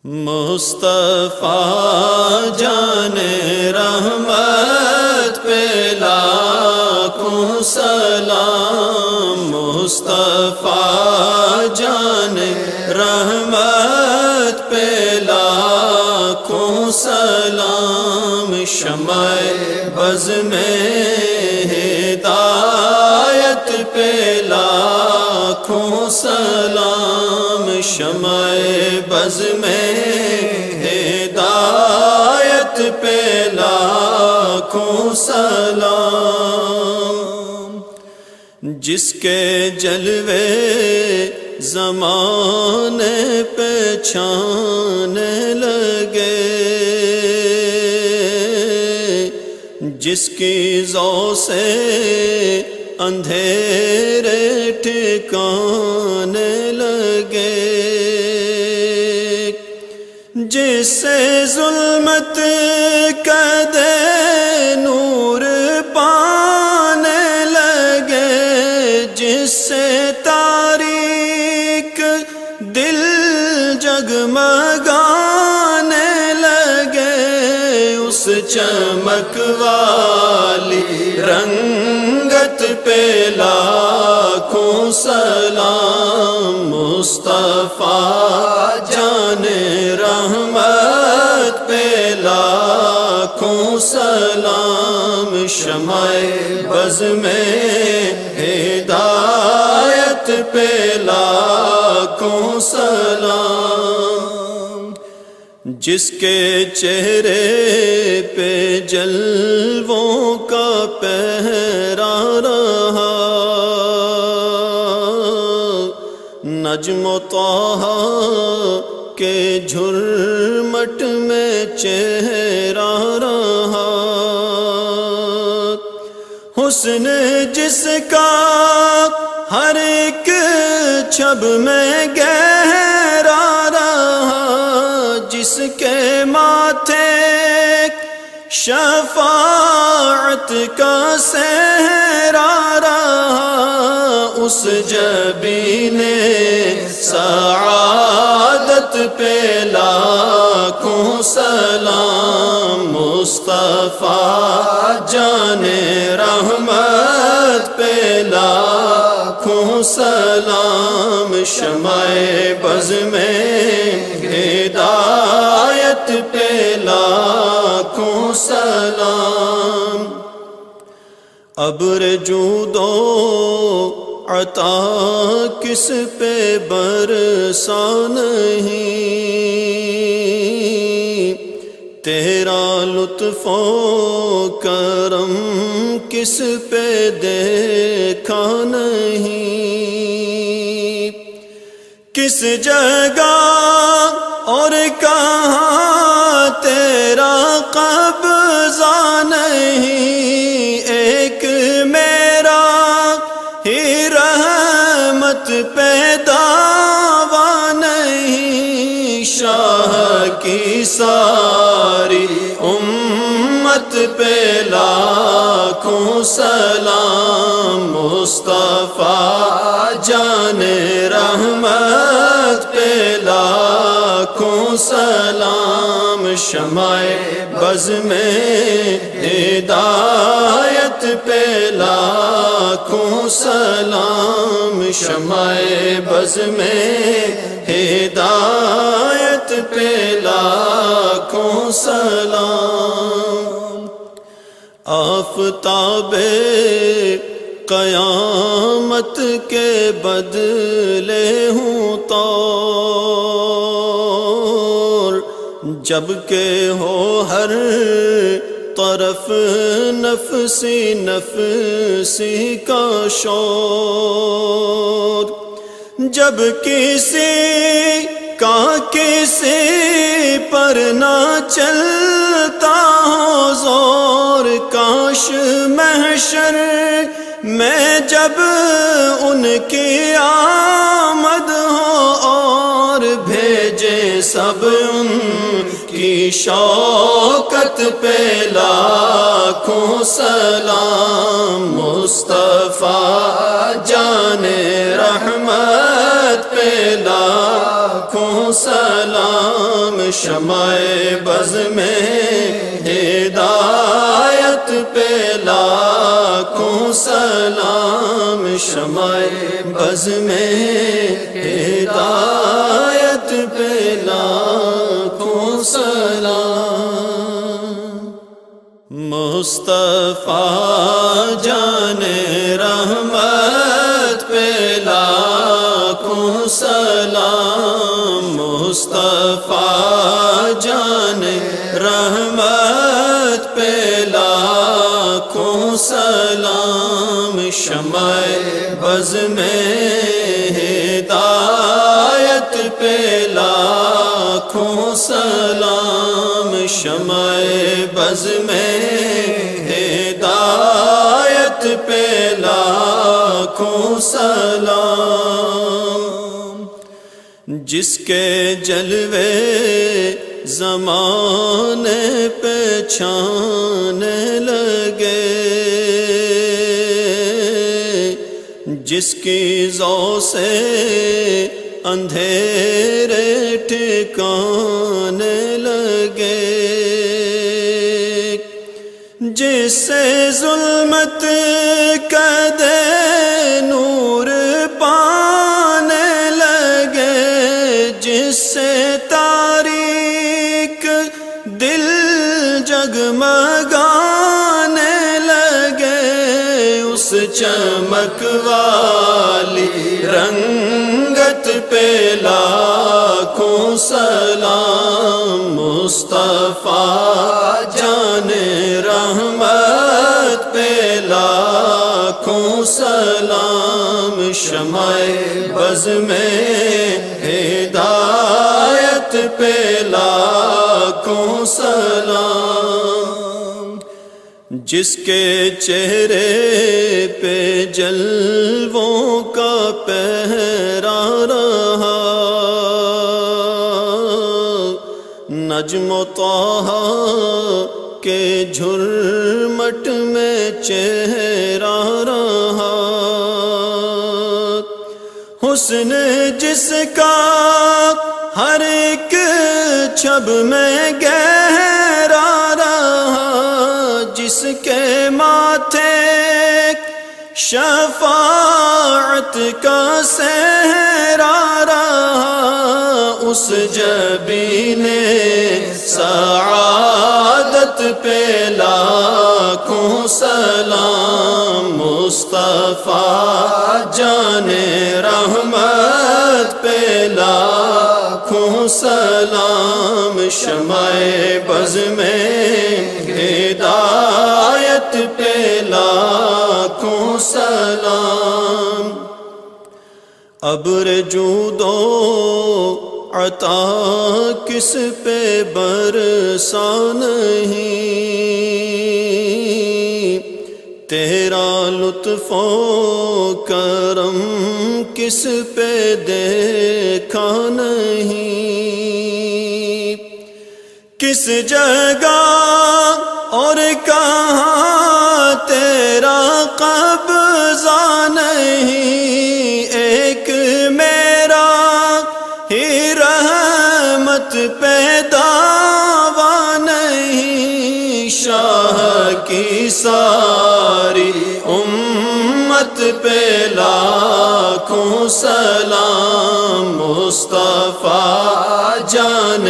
مصطفیٰ جان رحمت پہ لاکھوں سلام، مصطفیٰ جان رحمت پہ لاکھوں سلام، شمع بز میں ہدایت پہ لاکھوں سلام، شمع بز میں ہدایت پہ لاکھوں سلام، جس کے جلوے زمانے پہ چھانے لگے، جس کی ضو سے اندھیرے ٹھکانے لگے، جس سے ظلمت قدے نور پانے لگے، جس سے تاریک دل جگمگانے لگے، اس چمک والی رنگت پہ لاکھوں سلام، مصطفیٰ جان رحمت پہ لاکھوں سلام، شمع بز میں ہدایت پہ لاکھوں سلام، جس کے چہرے پہ جلووں کا پہرا رہا، نجم و طٰہٰ کے جھرمٹ میں چہرہ رہا، حسن جس کا ہر ایک چھب میں گہرا رہا، جس کے ماتھے شفاعت کا صحرا رہا، اس جبین سعادت پہ لاکھوں سلام، مصطفیٰ جان رحمت پہ لاکھوں سلام، شمع بز میں ہدایت پہ لاکھوں سلام، ابر جود و عطا کس پہ برسا نہیں، تیرا لطف و کرم کس پہ دیکھا نہیں، کس جگہ اور کہاں تیرا قبضہ نہیں، ایک میرا ہی رحمت پہ دعویٰ نہیں، شاہ کی ساری امت پہ لاکھوں سلام، مصطفیٰ جان رحمت پہ لاکھوں سلام، شمع بز میں ہدایت پہ لاکھوں سلام، شمع بز میں ہدایت پہ لاکھوں سلام، آفتاب قیامت کے بدلے ہوں طور، جبکہ ہو ہر طرف نفسی نفسی کا شور، جب کسی کا کسی پر نہ چلتا ہو زور، کاش محشر میں جب ان کی آمد ہو اور بھیجے سب ان کی شوکت پہ لاکھوں سلام، مصطفیٰ جان رحمت پہ لاکھوں سلام، شمع بز میں ہدایت پہ لاکھوں سلام، شمع بز میں ہدایت پہ لاکھوں سلام۔ مصطفیٰ جان رحمت پہ لاکھوں سلام، مصطفیٰ جان رحمت پہ لاکھوں سلام، شمع بز میں ہدایت پہ لاکھوں سلام، شمع بز میں ہدایت پہ لاکھوں سلام۔ جس کے جلوے زمانے پہ چھانے لگے، جس کی ضو سے اندھیرے ٹھکانے لگے، جس سے ظلمت قدے نور پانے لگے، جس سے تاریک دل جگمگانے لگے، اس چمک والی رنگت پہ لاکھوں سلام، مصطفیٰ جان رحمت پہ لاکھوں سلام، شمع بز میں ہدایت پہ لاکھوں سلام۔ جس کے چہرے پہ جلووں کا پہرا رہا، نجم و طٰہٰ کے جھرمٹ میں چہرہ رہا، حسن جس کا ہر ایک چھب میں گہرا رہا، جس کے ماتھے شفاعت کا صحرا رہا، اس جبین سعادت پہ لاکھوں سلام، مصطفیٰ جان رحمت پہ لاکھوں سلام، شمع بز میں ہدایت پہ لاکھوں سلام۔ ابر جود و عطا کس پہ برسا نہیں، تیرا لطف و کرم کس پہ دیکھا نہیں، کس جگہ اور کہاں تیرا قبضہ نہیں، ایک میرا ہی رحمت پہ دعویٰ نہیں، شاہ کی ساری امت پہ لاکھوں سلام، مصطفیٰ جان